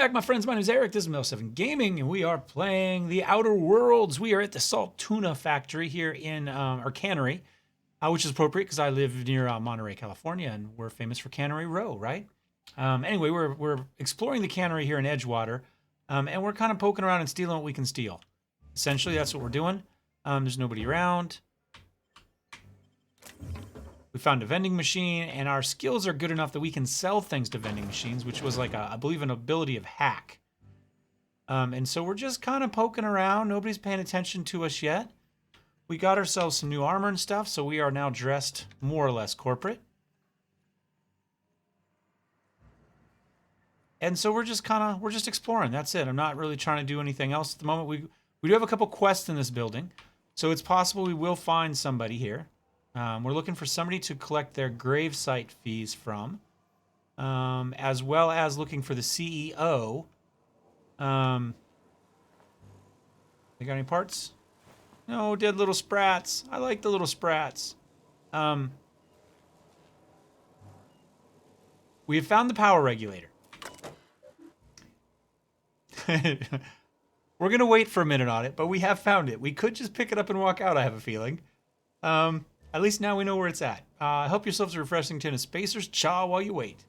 back, my friends. My name is Eric. This is Mel7 Gaming, and we are playing The Outer Worlds. We are at the Salt Tuna Factory here in our cannery, which is appropriate because I live near Monterey, California, and we're famous for Cannery Row, right? Anyway, we're exploring the cannery here in Edgewater, and we're kind of poking around and stealing what we can steal. Essentially, that's what we're doing. There's nobody around. We found a vending machine, and our skills are good enough that we can sell things to vending machines, which was like, I believe, an ability of hack. And so we're just kind of poking around. Nobody's paying attention to us yet. We got ourselves some new armor and stuff, so we are now dressed more or less corporate. And so we're just exploring. That's it. I'm not really trying to do anything else at the moment. We do have a couple quests in this building, so it's possible we will find somebody here. We're looking for somebody to collect their Gravesite Fees from, as well as looking for the CEO. They got any parts? No, dead little sprats. I like the little sprats. We have found the power regulator. We're going to wait for a minute on it, but we have found it. We could just pick it up and walk out, I have a feeling. At least now we know where it's at. Help yourselves a refreshing tin of Spacers. Chaw while you wait.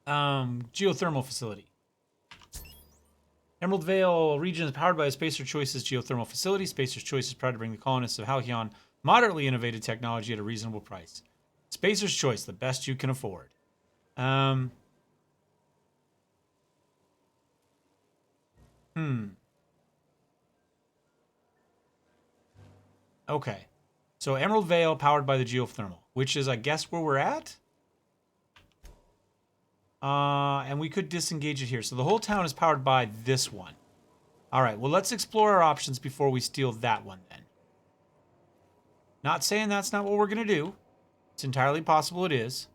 Geothermal facility. Emerald Vale region is powered by a Spacer Choices geothermal facility. Spacer's Choice is proud to bring the colonists of Halcyon moderately innovative technology at a reasonable price. Spacer's Choice, the best you can afford. Okay. So Emerald Vale powered by the geothermal, which is, I guess, where we're at. And we could disengage it here. So the whole town is powered by this one. All right, well, let's explore our options before we steal that one then. Not saying that's not what we're going to do. It's entirely possible it is.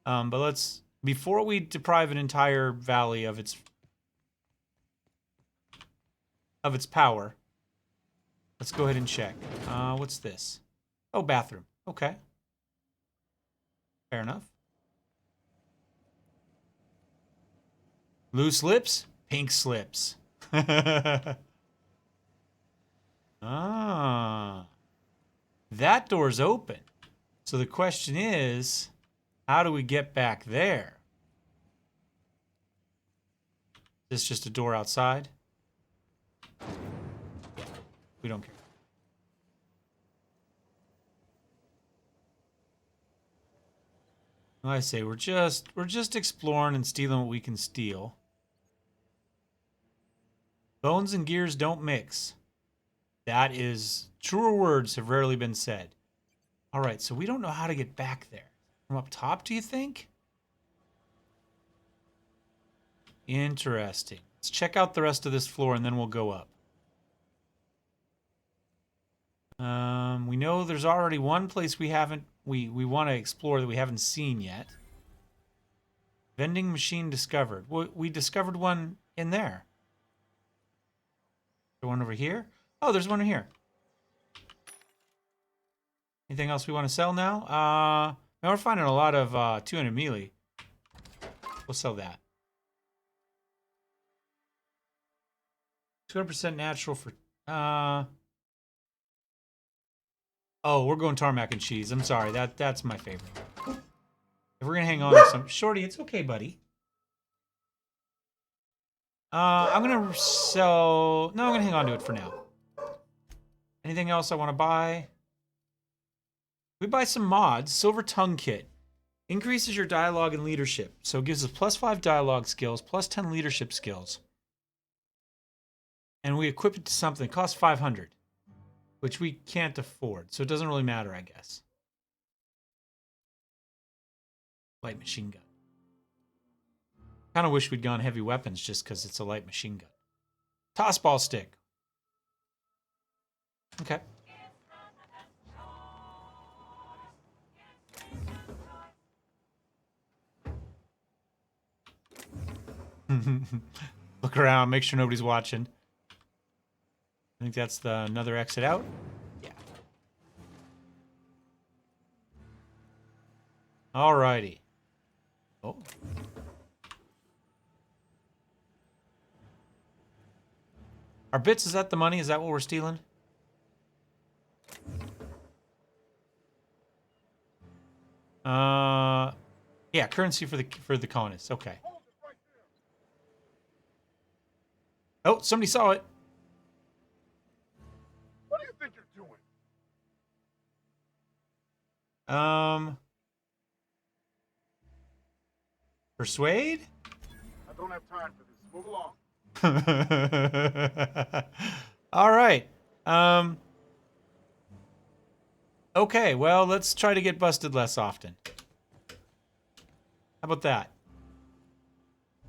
But let's, before we deprive an entire valley of its power, let's go ahead and check. What's this? Oh, bathroom. Okay. Fair enough. Loose lips, pink slips. Ah. That door's open. So the question is, how do we get back there? Is this just a door outside? We don't care. Like I say, we're just exploring and stealing what we can steal. Bones and gears don't mix. That is, truer words have rarely been said. All right, so we don't know how to get back there. From up top, do you think? Interesting. Let's check out the rest of this floor and then we'll go up. We know there's already one place we want to explore that we haven't seen yet. Vending machine discovered. We discovered one in there. Is there one over here? Oh, there's one in here. Anything else we want to sell now? Now we're finding a lot of 200 melee. We'll sell that. 200% natural for... Oh, we're going tarmac and cheese. I'm sorry. That's my favorite. If we're going to hang on to some... Shorty, it's okay, buddy. I'm going to sell... No, I'm going to hang on to it for now. Anything else I want to buy? We buy some mods. Silver Tongue Kit. Increases your dialogue and leadership. So it gives us +5 dialogue skills, +10 leadership skills. And we equip it to something. It costs 500. Which we can't afford, so it doesn't really matter, I guess. Light machine gun. Kind of wish we'd gone heavy weapons just because it's a light machine gun. Toss ball stick. Okay. Look around, make sure nobody's watching. I think that's another exit out. Yeah. Alrighty. Oh. Our bits, is that the money? Is that what we're stealing? Yeah, currency for the colonists. Okay. Oh, somebody saw it. What do you think you're doing? Persuade? I don't have time for this. Move along. All right. Okay, well, let's try to get busted less often. How about that?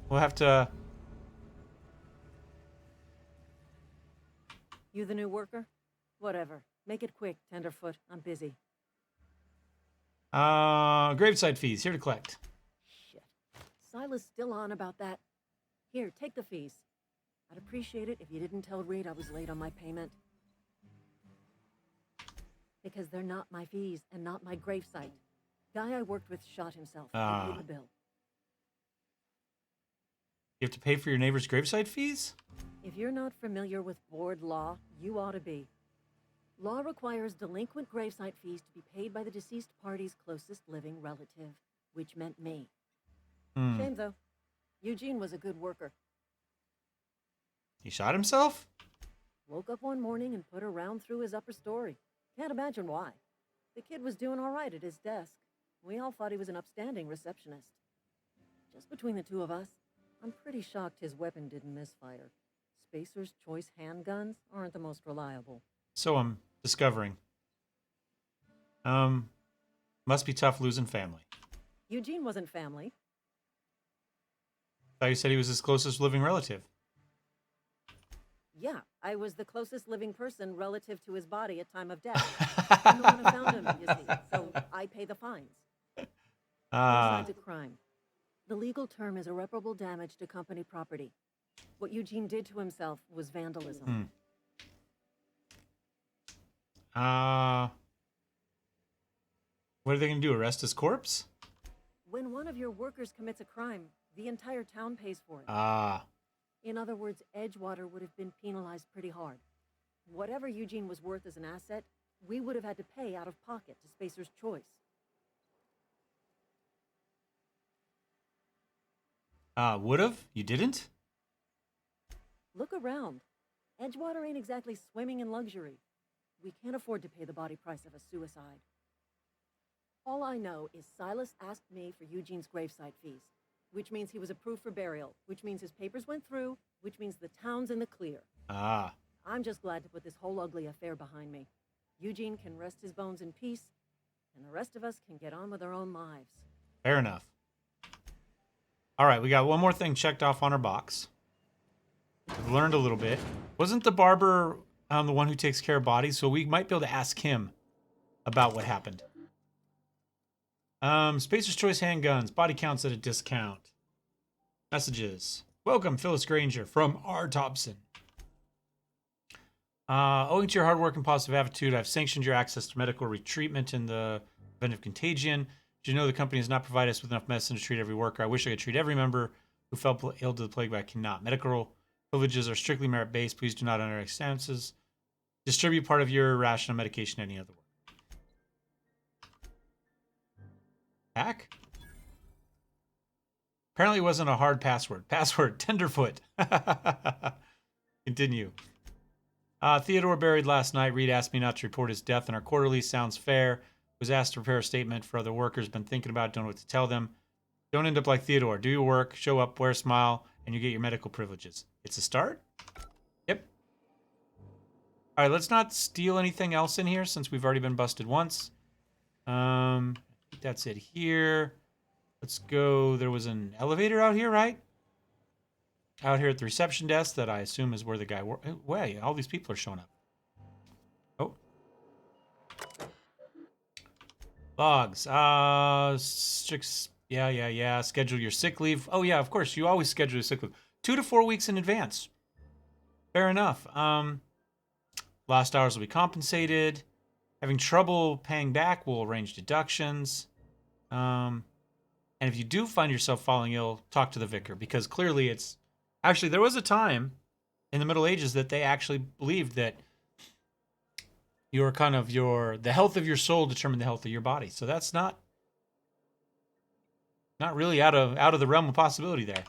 We'll have to... You the new worker? Whatever. Make it quick, Tenderfoot. I'm busy. Gravesite fees, here to collect. Shit. Silas still on about that? Here, take the fees. I'd appreciate it if you didn't tell Reed I was late on my payment. Because they're not my fees and not my gravesite. Guy I worked with shot himself. I paid the bill. You have to pay for your neighbor's gravesite fees? If you're not familiar with board law, you ought to be. Law requires delinquent gravesite fees to be paid by the deceased party's closest living relative, which meant me. Shame, though. Eugene was a good worker. He shot himself? Woke up one morning and put a round through his upper story. Can't imagine why. The kid was doing all right at his desk. We all thought he was an upstanding receptionist. Just between the two of us, I'm pretty shocked his weapon didn't misfire. Spacer's Choice handguns aren't the most reliable. So I'm discovering. Must be tough losing family. Eugene wasn't family. I thought you said he was his closest living relative. Yeah, I was the closest living person relative to his body at time of death. I'm the one who found him, you see, so I pay the fines. Besides a crime. The legal term is irreparable damage to company property. What Eugene did to himself was vandalism. What are they going to do, arrest his corpse? When one of your workers commits a crime, the entire town pays for it. In other words, Edgewater would have been penalized pretty hard. Whatever Eugene was worth as an asset, we would have had to pay out of pocket to Spacer's Choice. Would have? You didn't? Look around. Edgewater ain't exactly swimming in luxury. We can't afford to pay the body price of a suicide. All I know is Silas asked me for Eugene's gravesite fees, which means he was approved for burial, which means his papers went through, which means the town's in the clear. I'm just glad to put this whole ugly affair behind me. Eugene can rest his bones in peace, and the rest of us can get on with our own lives. Fair enough. All right, we got one more thing checked off on our box. We've learned a little bit. Wasn't the barber the one who takes care of bodies? So we might be able to ask him about what happened. Spacer's Choice handguns. Body counts at a discount. Messages. Welcome, Phyllis Granger from R. Thompson. Owing to your hard work and positive attitude, I've sanctioned your access to medical retreatment in the event of contagion. Did you know the company has not provided us with enough medicine to treat every worker? I wish I could treat every member who fell ill to the plague, but I cannot. Medical privileges are strictly merit-based. Please do not, under any circumstances, distribute part of your ration of medication to any other worker. Hack? Apparently it wasn't a hard password. Password, Tenderfoot. Continue. Theodore buried last night. Reed asked me not to report his death in our quarterly. Sounds fair. Was asked to prepare a statement for other workers. Been thinking about it. Don't know what to tell them. Don't end up like Theodore. Do your work. Show up. Wear a smile. And you get your medical privileges. It's a start? Yep. All right, let's not steal anything else in here since we've already been busted once. I think that's it here. Let's go. There was an elevator out here, right? Out here at the reception desk that I assume is where the guy worked. Wait, all these people are showing up. Oh. Logs. Yeah. Schedule your sick leave. Oh, yeah, of course. You always schedule your sick leave. 2 to 4 weeks in advance. Fair enough. Lost hours will be compensated. Having trouble paying back, we'll arrange deductions. And if you do find yourself falling ill, talk to the vicar, because clearly it's... Actually, there was a time in the Middle Ages that they actually believed that the health of your soul determined the health of your body. So that's not really out of the realm of possibility there.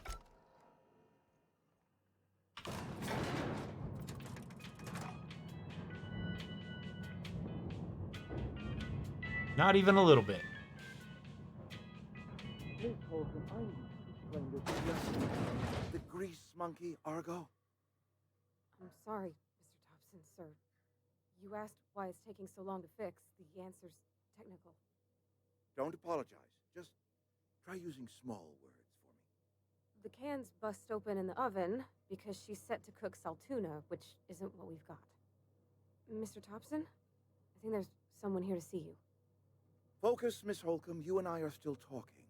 Not even a little bit. Please hold him. I need to explain this to you. The grease monkey, Argo? I'm sorry, Mr. Thompson, sir. You asked why it's taking so long to fix. The answer's technical. Don't apologize. Just try using small words for me. The can's bust open in the oven because she's set to cook saltuna, which isn't what we've got. Mr. Thompson, I think there's someone here to see you. Focus, Miss Holcomb. You and I are still talking.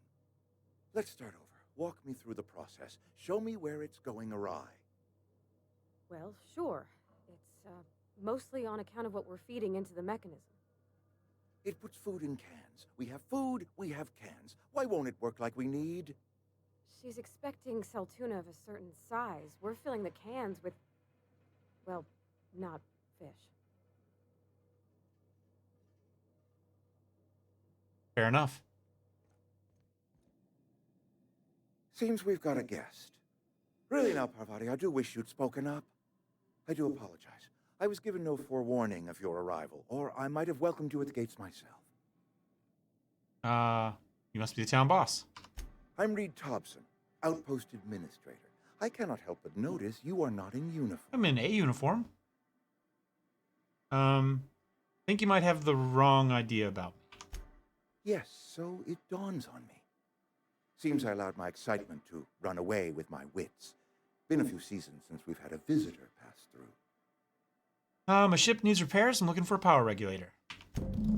Let's start over. Walk me through the process. Show me where it's going awry. Well, sure. It's mostly on account of what we're feeding into the mechanism. It puts food in cans. We have food, we have cans. Why won't it work like we need? She's expecting saltuna of a certain size. We're filling the cans with, well, not fish. Fair enough. Seems we've got a guest. Really now, Parvati, I do wish you'd spoken up. I do apologize. I was given no forewarning of your arrival, or I might have welcomed you at the gates myself. You must be the town boss. I'm Reed Thompson, Outpost Administrator. I cannot help but notice you are not in uniform. I'm in a uniform. Think you might have the wrong idea about me. Yes, so it dawns on me. Seems I allowed my excitement to run away with my wits. Been a few seasons since we've had a visitor pass through. My ship needs repairs. I'm looking for a power regulator.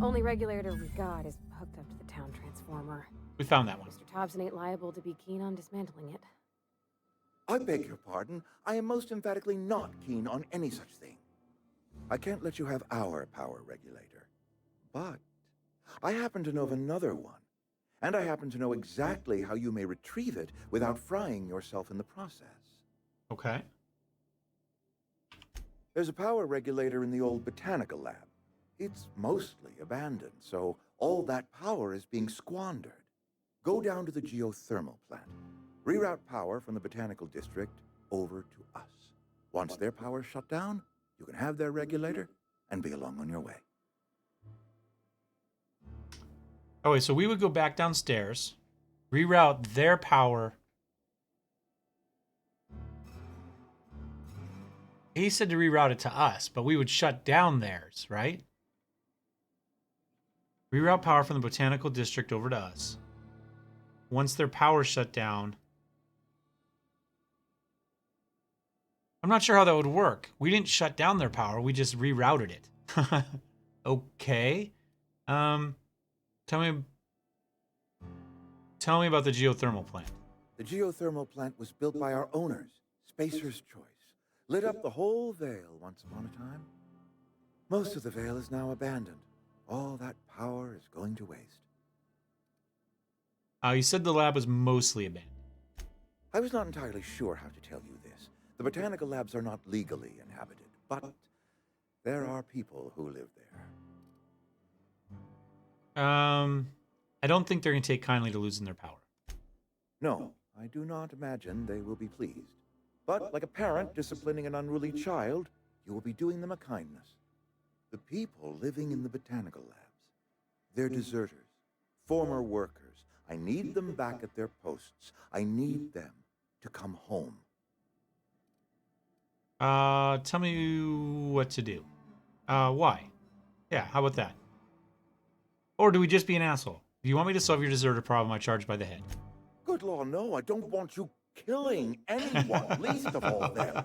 Only regulator we got is hooked up to the town transformer. We found that one. Mr. Thompson ain't liable to be keen on dismantling it. I beg your pardon. I am most emphatically not keen on any such thing. I can't let you have our power regulator. But I happen to know of another one. And I happen to know exactly how you may retrieve it without frying yourself in the process. Okay. There's a power regulator in the old botanical lab. It's mostly abandoned, so all that power is being squandered. Go down to the geothermal plant. Reroute power from the botanical district over to us. Once their power's shut down, you can have their regulator and be along on your way. Oh, wait, so we would go back downstairs, reroute their power. He said to reroute it to us, but we would shut down theirs, right? Reroute power from the botanical district over to us. Once their power's shut down. I'm not sure how that would work. We didn't shut down their power, we just rerouted it. Okay. Tell me about the geothermal plant. The geothermal plant was built by our owners, Spacer's Choice. Lit up the whole Vale once upon a time. Most of the Vale is now abandoned. All that power is going to waste. You said the lab was mostly abandoned. I was not entirely sure how to tell you this. The botanical labs are not legally inhabited, but there are people who live there. I don't think they're going to take kindly to losing their power. No, I do not imagine they will be pleased. But like a parent disciplining an unruly child, you will be doing them a kindness. The people living in the botanical labs, they're deserters, former workers. I need them back at their posts. I need them to come home. Tell me what to do. Why? Yeah, how about that? Or do we just be an asshole? If you want me to solve your deserter problem, I charge by the head. Good law, no, I don't want you killing anyone, least of all them.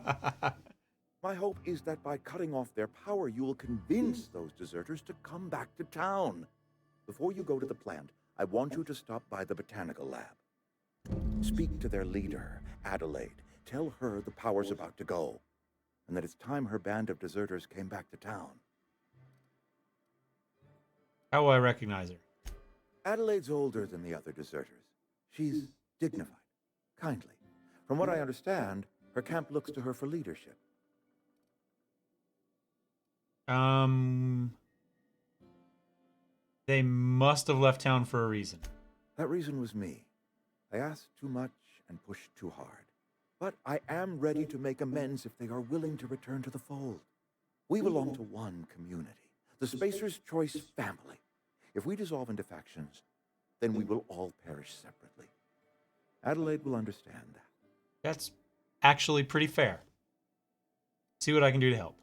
My hope is that by cutting off their power, you will convince those deserters to come back to town. Before you go to the plant, I want you to stop by the botanical lab. Speak to their leader, Adelaide. Tell her the power's about to go, and that it's time her band of deserters came back to town. How will I recognize her? Adelaide's older than the other deserters. She's dignified, kindly. From what I understand, her camp looks to her for leadership. They must have left town for a reason. That reason was me. I asked too much and pushed too hard. But I am ready to make amends if they are willing to return to the fold. We belong to one community, the Spacer's Choice family. If we dissolve into factions, then we will all perish separately. Adelaide will understand that. That's actually pretty fair. See what I can do to help.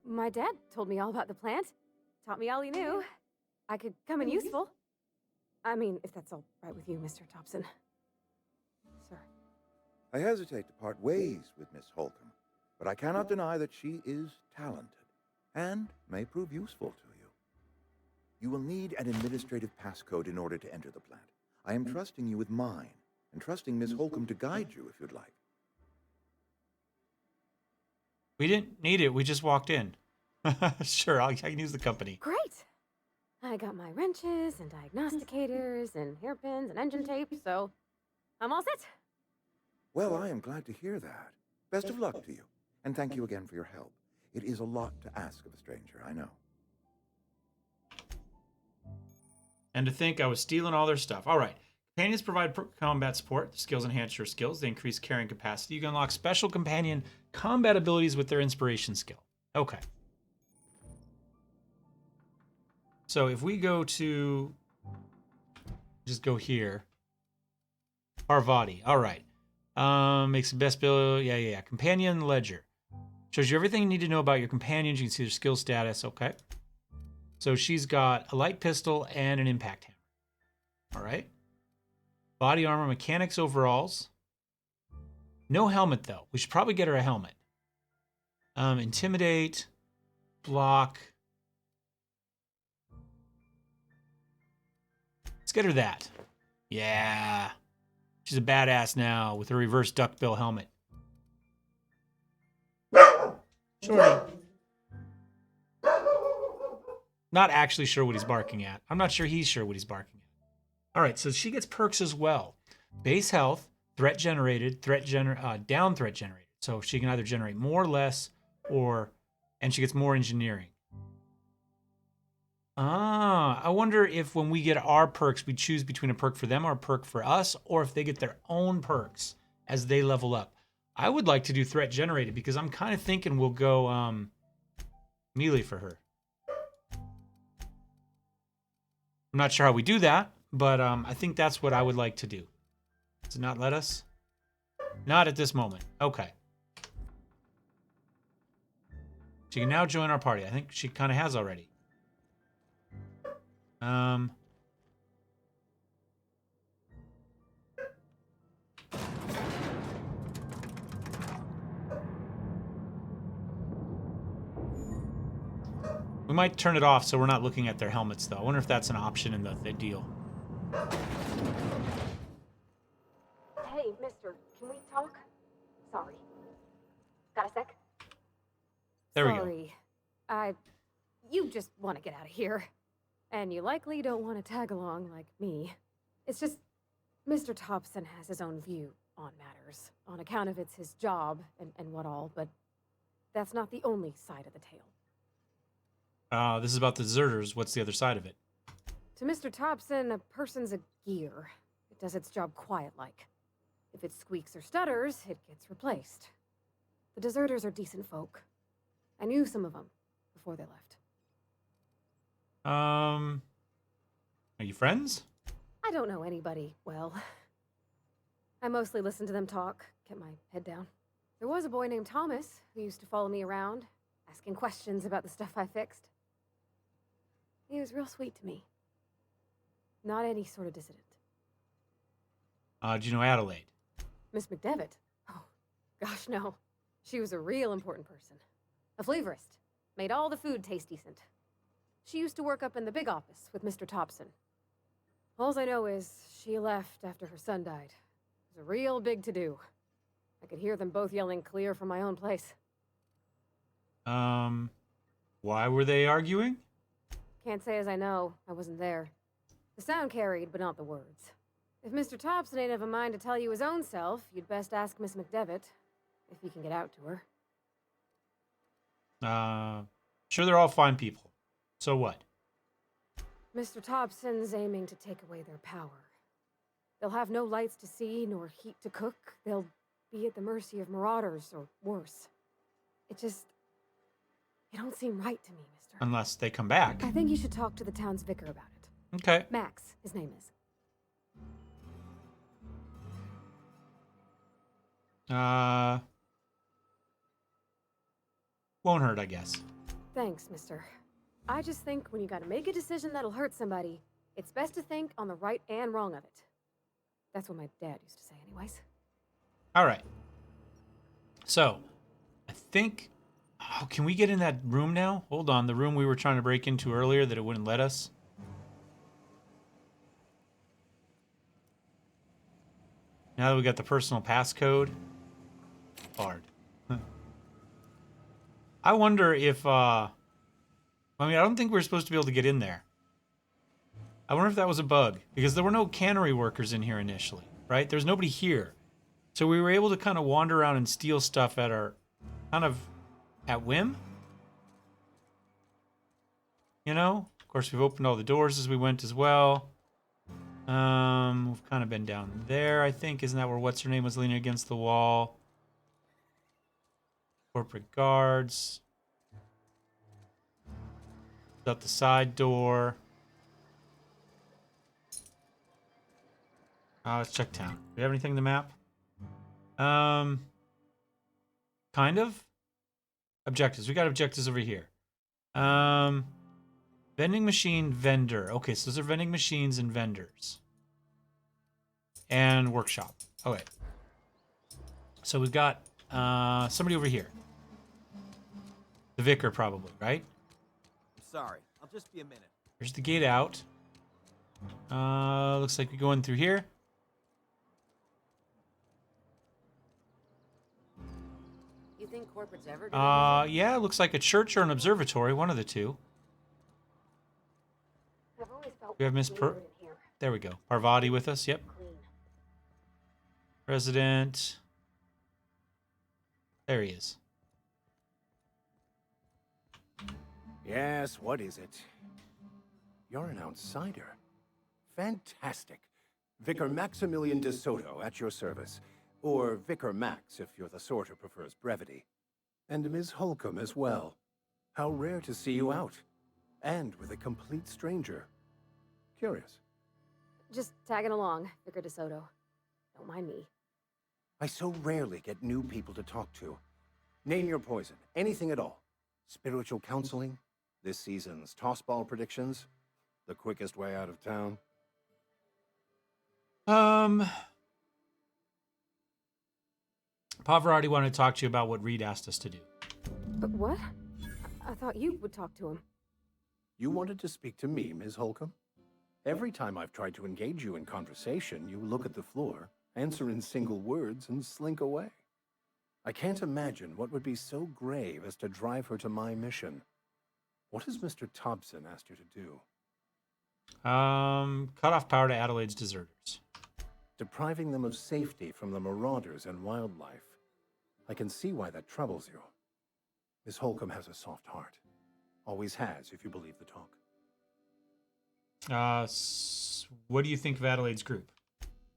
My dad told me all about the plant. Taught me all he knew. I could come in useful. I mean, if that's all right with you, Mr. Thompson. Sir. I hesitate to part ways with Miss Holcomb, but I cannot deny that she is talented and may prove useful to you. You will need an administrative passcode in order to enter the plant. I am trusting you with mine, and trusting Miss Holcomb to guide you if you'd like. We didn't need it. We just walked in. Sure, I can use the company. Great. I got my wrenches and diagnosticators and hairpins and engine tape, so I'm all set. Well, I am glad to hear that. Best of luck to you, and thank you again for your help. It is a lot to ask of a stranger, I know. And to think I was stealing all their stuff. All right. Companions provide combat support. Skills enhance your skills. They increase carrying capacity. You can unlock special companion combat abilities with their inspiration skill. Okay. So if we go to, just go here. Parvati. All right. Makes the best build. Yeah. Companion ledger. Shows you everything you need to know about your companions. You can see their skill status. Okay. So she's got a light pistol and an impact hammer. All right. Body armor, mechanics overalls. No helmet, though. We should probably get her a helmet. Intimidate. Block. Let's get her that. Yeah. She's a badass now with her reverse duckbill helmet. Shorty. Not actually sure what he's barking at. I'm not sure he's sure what he's barking at. All right, so she gets perks as well. Base health, threat generated, down threat generated. So she can either generate more, less, and she gets more engineering. I wonder if when we get our perks, we choose between a perk for them or a perk for us, or if they get their own perks as they level up. I would like to do threat generated because I'm kind of thinking we'll go melee for her. I'm not sure how we do that, but I think that's what I would like to do. Does it not let us? Not at this moment. Okay. She can now join our party. I think she kind of has already. We might turn it off so we're not looking at their helmets, though. I wonder if that's an option in the deal. Hey, mister, can we talk? Sorry. Got a sec? There we go. Sorry. You just want to get out of here. And you likely don't want to tag along like me. It's just, Mr. Thompson has his own view on matters, on account of it's his job and what all, but that's not the only side of the tale. This is about the deserters. What's the other side of it? To Mr. Thompson, a person's a gear. It does its job quiet-like. If it squeaks or stutters, it gets replaced. The deserters are decent folk. I knew some of them before they left. Are you friends? I don't know anybody well. I mostly listen to them talk, kept my head down. There was a boy named Thomas who used to follow me around, asking questions about the stuff I fixed. He was real sweet to me. Not any sort of dissident. Do you know Adelaide? Miss McDevitt? Oh, gosh, no. She was a real important person. A flavorist. Made all the food taste decent. She used to work up in the big office with Mr. Thompson. All I know is she left after her son died. It was a real big to-do. I could hear them both yelling clear from my own place. Why were they arguing? Can't say as I know. I wasn't there. The sound carried, but not the words. If Mr. Thompson ain't of a mind to tell you his own self, you'd best ask Miss McDevitt, if you can get out to her. Sure, they're all fine people. So what? Mr. Thompson's aiming to take away their power. They'll have no lights to see nor heat to cook. They'll be at the mercy of marauders or worse. It don't seem right to me, mister. Unless they come back. I think you should talk to the town's vicar about it. Okay. Max, his name is. Won't hurt, I guess. Thanks, mister. I just think when you gotta make a decision that'll hurt somebody, it's best to think on the right and wrong of it. That's what my dad used to say anyways. All right. So, I think... Oh, can we get in that room now? Hold on, the room we were trying to break into earlier that it wouldn't let us. Now that we got the personal passcode. Hard. I wonder if... I mean, I don't think we were supposed to be able to get in there. I wonder if that was a bug. Because there were no cannery workers in here initially, right? There's nobody here. So we were able to kind of wander around and steal stuff at our... kind of... at whim? You know? Of course, we've opened all the doors as we went as well. We've kind of been down there, I think. Isn't that where what's-her-name was leaning against the wall? Corporate guards. Out the side door. Let's check town. Do we have anything in the map? Kind of. Objectives. We got objectives over here. Vending machine vendor. Okay, so those are vending machines and vendors. And workshop. Okay. So we've got somebody over here. The vicar, probably, right? I'm sorry. I'll just be a minute. There's the gate out. Looks like we go in through here. You think corporate's ever gonna Yeah, looks like a church or an observatory, one of the two. I've always felt We have Miss weird in here. There we go. Parvati with us, yep. Clean. President. There he is. Yes, what is it? You're an outsider. Fantastic. Vicar Maximilian de Soto at your service. Or Vicar Max if you're the sort who prefers brevity. And Ms. Holcomb as well. How rare to see you out. And with a complete stranger. Curious. Just tagging along, Vicar DeSoto. Don't mind me. I so rarely get new people to talk to. Name your poison. Anything at all. Spiritual counseling? This season's tossball predictions? The quickest way out of town? Parvati wanted to talk to you about what Reed asked us to do. But what? I thought you would talk to him. You wanted to speak to me, Ms. Holcomb? Every time I've tried to engage you in conversation, you look at the floor, answer in single words, and slink away. I can't imagine what would be so grave as to drive her to my mission. What has Mr. Thompson asked you to do? Cut off power to Adelaide's deserters. Depriving them of safety from the marauders and wildlife. I can see why that troubles you. Miss Holcomb has a soft heart. Always has, if you believe the talk. What do you think of Adelaide's group?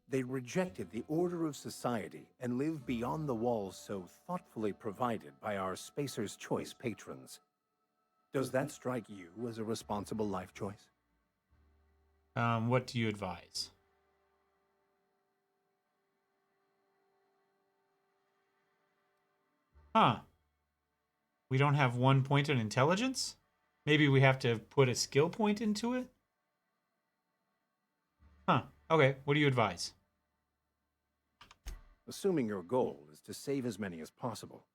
They rejected the order of society and live beyond the walls so thoughtfully provided by our Spacer's Choice patrons. Does that strike you as a responsible life choice? What do you advise? Huh. We don't have 1 point in intelligence? Maybe we have to put a skill point into it? Huh. Okay, what do you advise? Assuming your goal is to save as many as possible,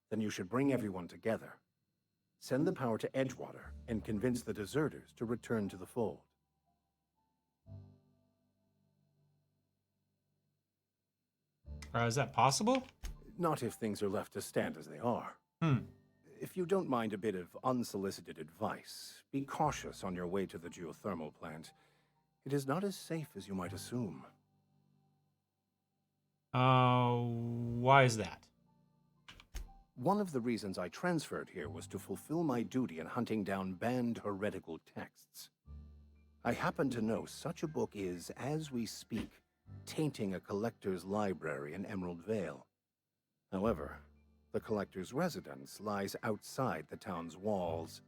then you should bring everyone together. Send the power to Edgewater and convince the deserters to return to the fold. Is that possible? Not if things are left to stand as they are. If you don't mind a bit of unsolicited advice, be cautious on your way to the geothermal plant. It is not as safe as you might assume. Why is that? One of the reasons I transferred here was to fulfill my duty in hunting down banned heretical texts. I happen to know such a book is, as we speak, tainting a collector's library in Emerald Vale. However, the collector's residence lies outside the town's walls.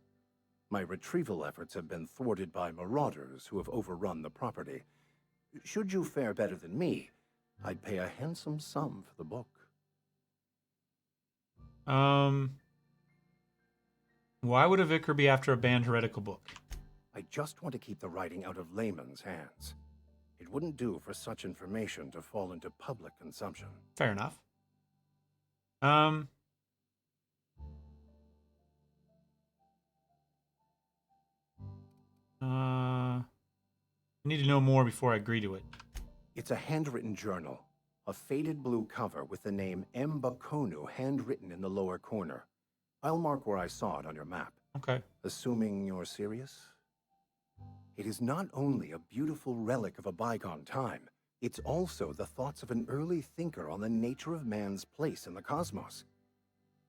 My retrieval efforts have been thwarted by marauders who have overrun the property. Should you fare better than me, I'd pay a handsome sum for the book. Why would a vicar be after a banned heretical book? I just want to keep the writing out of layman's hands. It wouldn't do for such information to fall into public consumption. Fair enough. I need to know more before I agree to it. It's a handwritten journal. A faded blue cover with the name M. Bakonu handwritten in the lower corner. I'll mark where I saw it on your map. Okay. Assuming you're serious? It is not only a beautiful relic of a bygone time, it's also the thoughts of an early thinker on the nature of man's place in the cosmos.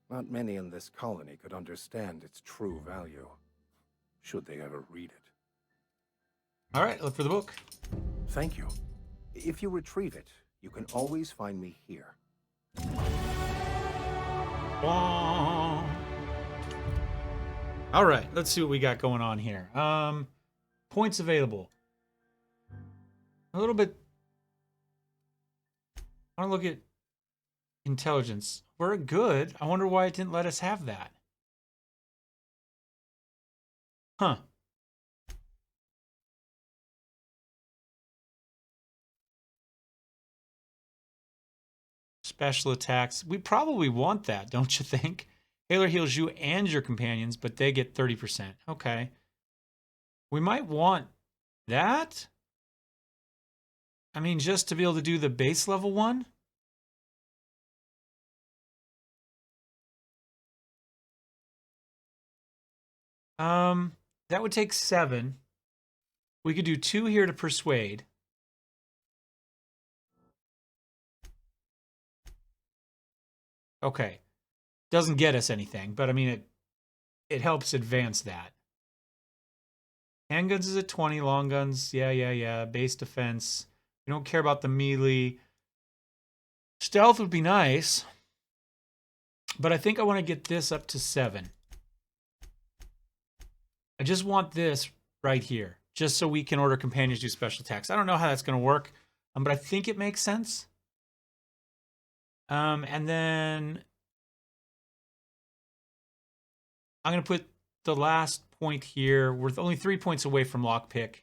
Not many in this colony could understand its true value, should they ever read it. All right, look for the book. Thank you. If you retrieve it, you can always find me here. All right, let's see what we got going on here. Points available. A little bit. I want to look at intelligence. We're good. I wonder why it didn't let us have that. Huh. Special attacks. We probably want that, don't you think? Hailer heals you and your companions, but they get 30%. Okay. We might want that. I mean, just to be able to do the base level one. That would take 7. We could do 2 here to persuade. Okay. Doesn't get us anything, but I mean, it helps advance that. Handguns is at 20, long guns, yeah. Base defense. We don't care about the melee. Stealth would be nice, but I think I want to get this up to 7. I just want this right here, just so we can order companions do special attacks. I don't know how that's going to work, but I think it makes sense. And then I'm going to put the last point here. We're only 3 points away from lockpick.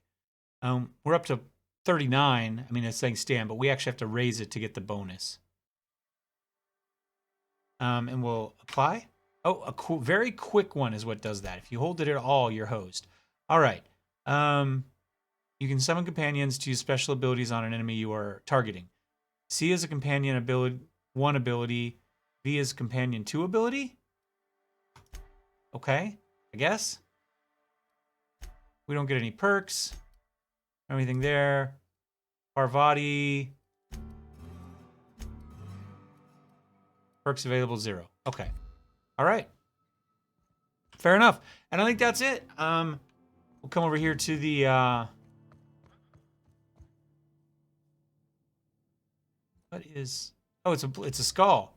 We're up to 39. I mean, it's saying stand, but we actually have to raise it to get the bonus. And we'll apply. Oh, a very quick one is what does that. If you hold it at all, you're hosed. All right. You can summon companions to use special abilities on an enemy you are targeting. C is a companion ability, 1 ability. V is companion 2 ability. Okay, I guess. We don't get any perks. Everything there. Parvati. Perks available 0. Okay. All right. Fair enough. And I think that's it. We'll come over here to the what is, oh, it's a skull.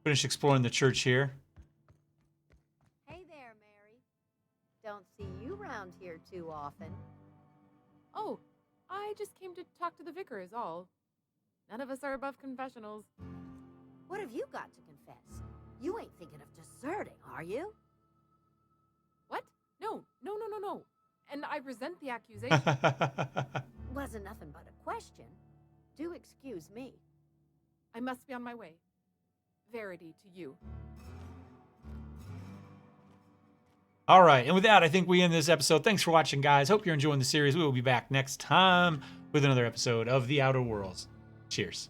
Finish exploring the church here. Hey there, Mary. Don't see you around here too often. Oh, I just came to talk to the vicar is all. None of us are above confessionals. What have you got to confess? You ain't thinking of deserting, are you? What? No. And I resent the accusation. Wasn't nothing but a question. Do excuse me. I must be on my way. Verity to you. All right, and with that, I think we end this episode. Thanks for watching, guys. Hope you're enjoying the series. We will be back next time with another episode of The Outer Worlds. Cheers.